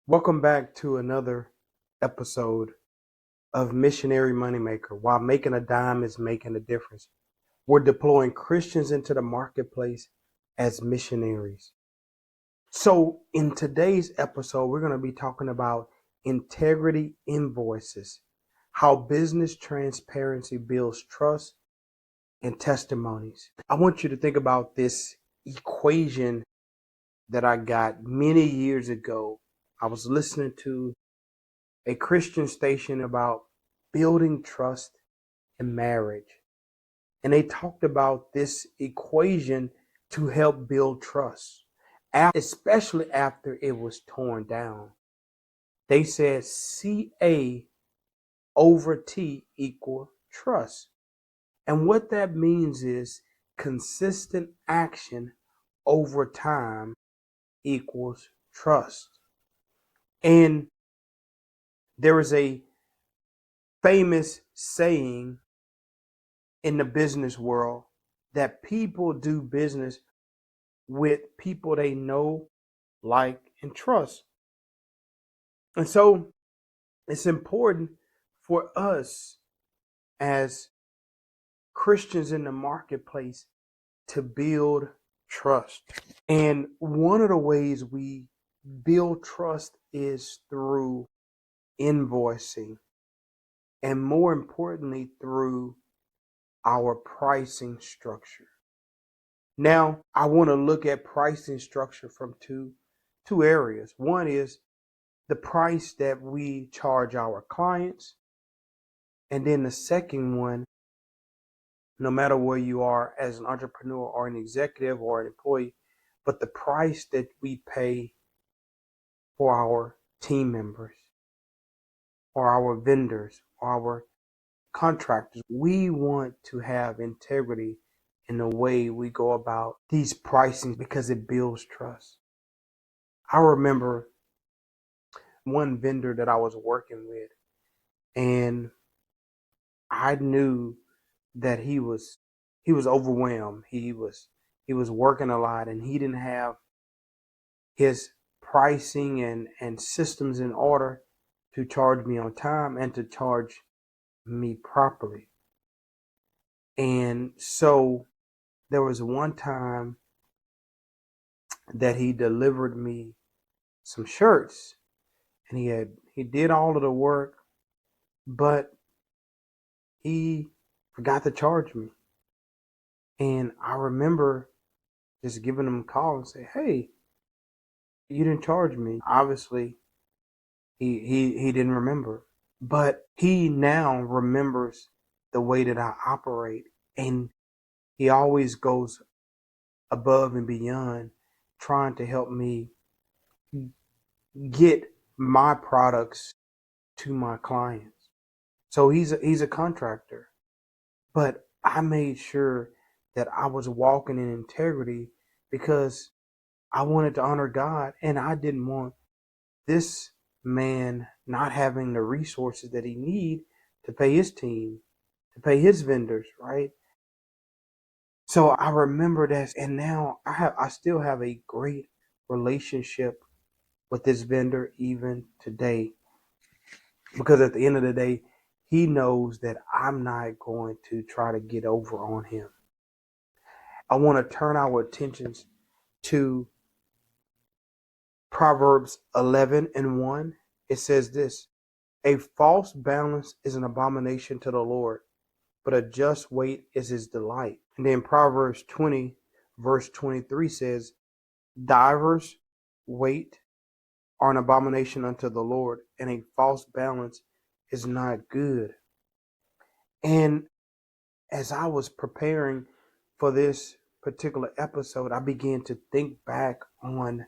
Welcome back to another episode of Missionary Moneymaker. While making a dime is making a difference, we're deploying Christians into the marketplace as missionaries. So, in today's episode, we're going to be talking about integrity invoices, how business transparency builds trust and testimonies. I want you to think about this equation that I got many years ago. I was listening to a Christian station about building trust in marriage. And they talked about this equation to help build trust, especially after it was torn down. They said CA over T equal trust. And what that means is consistent action over time equals trust. And there is a famous saying in the business world that people do business with people they know, like, and trust. And so it's important for us as Christians in the marketplace to build trust. And one of the ways we build trust is through invoicing, and more importantly, through our pricing structure. Now, I want to look at pricing structure from two areas. One is the price that we charge our clients. And then the second one, no matter where you are as an entrepreneur or an executive or an employee, but the price that we pay for our team members or our vendors or our contractors. We want to have integrity in the way we go about these pricing because it builds trust. I remember one vendor that I was working with, and I knew that he was overwhelmed. He was working a lot, and he didn't have his pricing and systems in order to charge me on time and to charge me properly. And so there was one time that he delivered me some shirts, and he did all of the work, but he forgot to charge me. And I remember just giving him a call and say, "Hey, you didn't charge me." Obviously, he didn't remember, but he now remembers the way that I operate, and he always goes above and beyond trying to help me get my products to my clients. So he's a contractor, but I made sure that I was walking in integrity because I wanted to honor God, and I didn't want this man not having the resources that he need to pay his team, to pay his vendors, right? So I remember that, and now I still have a great relationship with this vendor even today, because at the end of the day, he knows that I'm not going to try to get over on him. I want to turn our attentions to Proverbs 11:1. It says this: a false balance is an abomination to the Lord, but a just weight is his delight. And then Proverbs 20, verse 23 says, divers weight are an abomination unto the Lord, and a false balance is not good. And as I was preparing for this particular episode, I began to think back on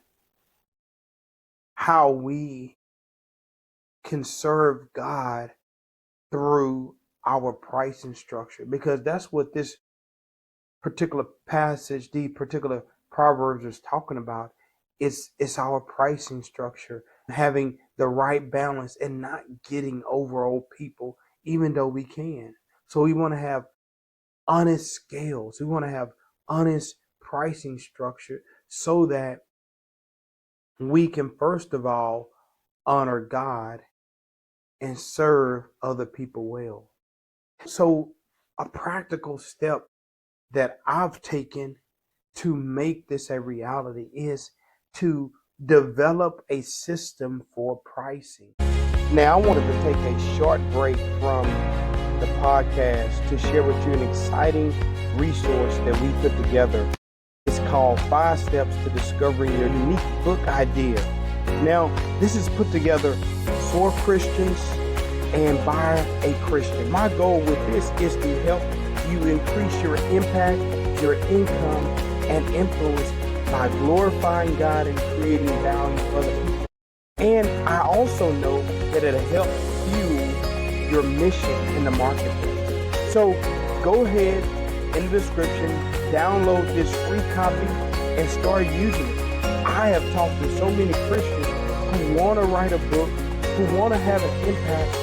how we can serve God through our pricing structure, because that's what this particular passage, the particular Proverbs is talking about. It's our pricing structure, having the right balance and not getting over old people, even though we can. So we want to have honest scales. We want to have honest pricing structure so that we can, first of all, honor God and serve other people well. So a practical step that I've taken to make this a reality is to develop a system for pricing. Now, I wanted to take a short break from the podcast to share with you an exciting resource that we put together. It's called 5 Steps to Discovering Your Unique Book Idea. Now, this is put together for Christians and by a Christian. My goal with this is to help you increase your impact, your income, and influence by glorifying God and creating value for other people. And I also know that it'll help fuel your mission in the marketplace. So go ahead in the description, download this free copy and start using it. I have talked to so many Christians who want to write a book, who want to have an impact,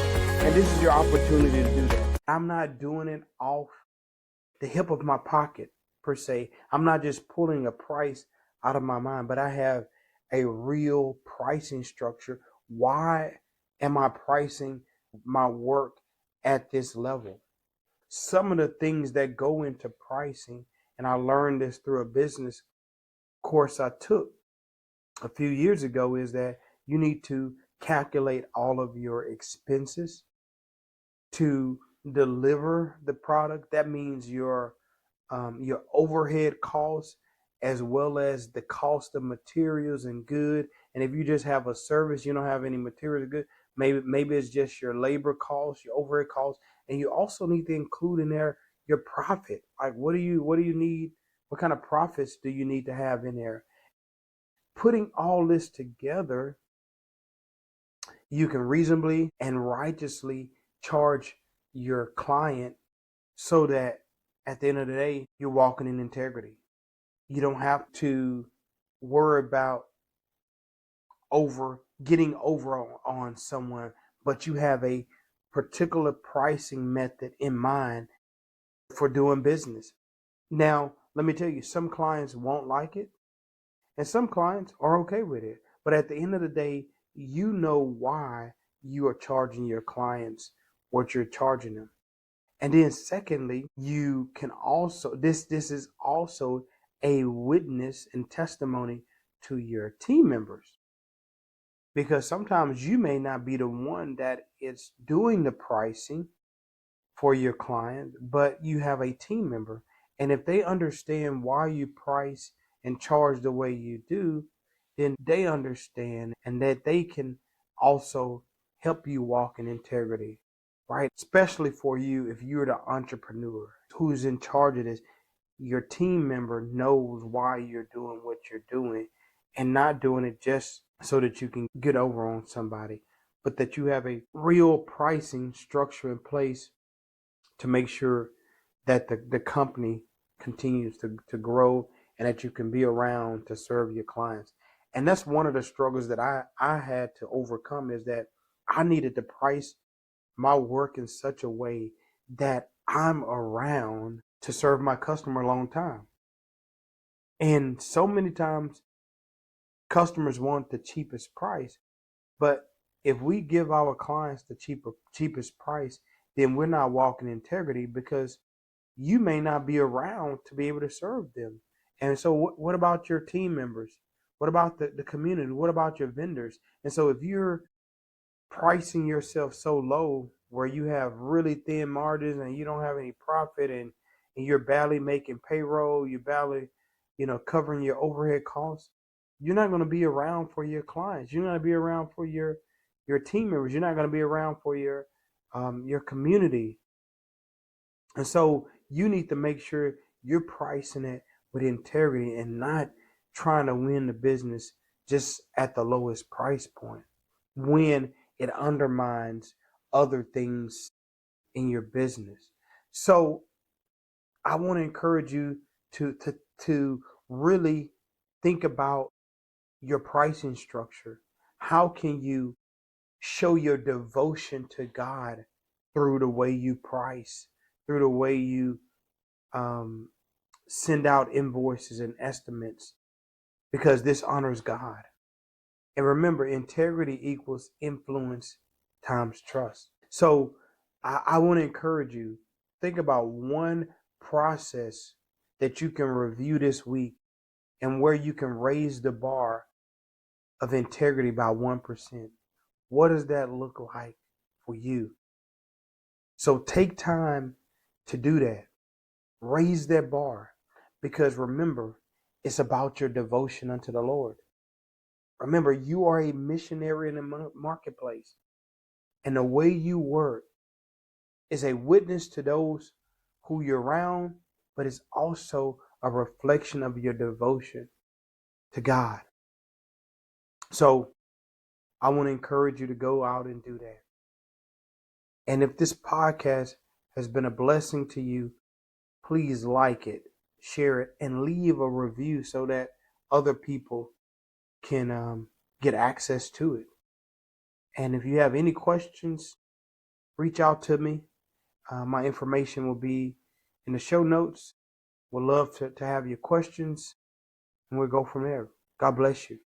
and this is your opportunity to do that. I'm not doing it off the hip of my pocket, per se. I'm not just pulling a price out of my mind, but I have a real pricing structure. Why am I pricing my work at this level? Some of the things that go into pricing, and I learned this through a business course I took a few years ago, is that you need to calculate all of your expenses to deliver the product. That means your overhead costs, as well as the cost of materials and good. And if you just have a service, you don't have any materials good. Maybe it's just your labor costs, your overhead costs, and you also need to include in there your profit. Like, what do you need? What kind of profits do you need to have in there? Putting all this together, you can reasonably and righteously charge your client so that at the end of the day, you're walking in integrity. You don't have to worry about getting over on someone, but you have a particular pricing method in mind for doing business. Now, let me tell you, some clients won't like it and some clients are okay with it. But at the end of the day, you know why you are charging your clients what you're charging them. And then secondly, you can also, this is also a witness and testimony to your team members. Because sometimes you may not be the one that is doing the pricing for your client, but you have a team member. And if they understand why you price and charge the way you do, then they understand and that they can also help you walk in integrity, right? Especially for you, if you're the entrepreneur who's in charge of this, your team member knows why you're doing what you're doing and not doing it just so that you can get over on somebody, but that you have a real pricing structure in place to make sure that the company continues to grow and that you can be around to serve your clients. And that's one of the struggles that I had to overcome, is that I needed to price my work in such a way that I'm around to serve my customer a long time. And so many times customers want the cheapest price, but if we give our clients the cheapest price, then we're not walking integrity, because you may not be around to be able to serve them. And so what about your team members? What about the community? What about your vendors? And so if you're pricing yourself so low where you have really thin margins and you don't have any profit, and you're barely making payroll, you're barely, covering your overhead costs, you're not going to be around for your clients. You're not going to be around for your team members. You're not going to be around for your community. And so you need to make sure you're pricing it with integrity and not trying to win the business just at the lowest price point, when it undermines other things in your business. So I want to encourage you to really think about your pricing structure. How can you show your devotion to God through the way you price, through the way you send out invoices and estimates, because this honors God. And remember, integrity equals influence times trust. So I want to encourage you, think about one process that you can review this week and where you can raise the bar of integrity by 1%. What does that look like for you? So take time to do that. Raise that bar, because remember, it's about your devotion unto the Lord. Remember, you are a missionary in the marketplace, and the way you work is a witness to those who you're around, but it's also a reflection of your devotion to God. So I want to encourage you to go out and do that. And if this podcast has been a blessing to you, please like it, share it, and leave a review so that other people can get access to it. And if you have any questions, reach out to me. My information will be in the show notes. We'd love to have your questions, and we'll go from there. God bless you.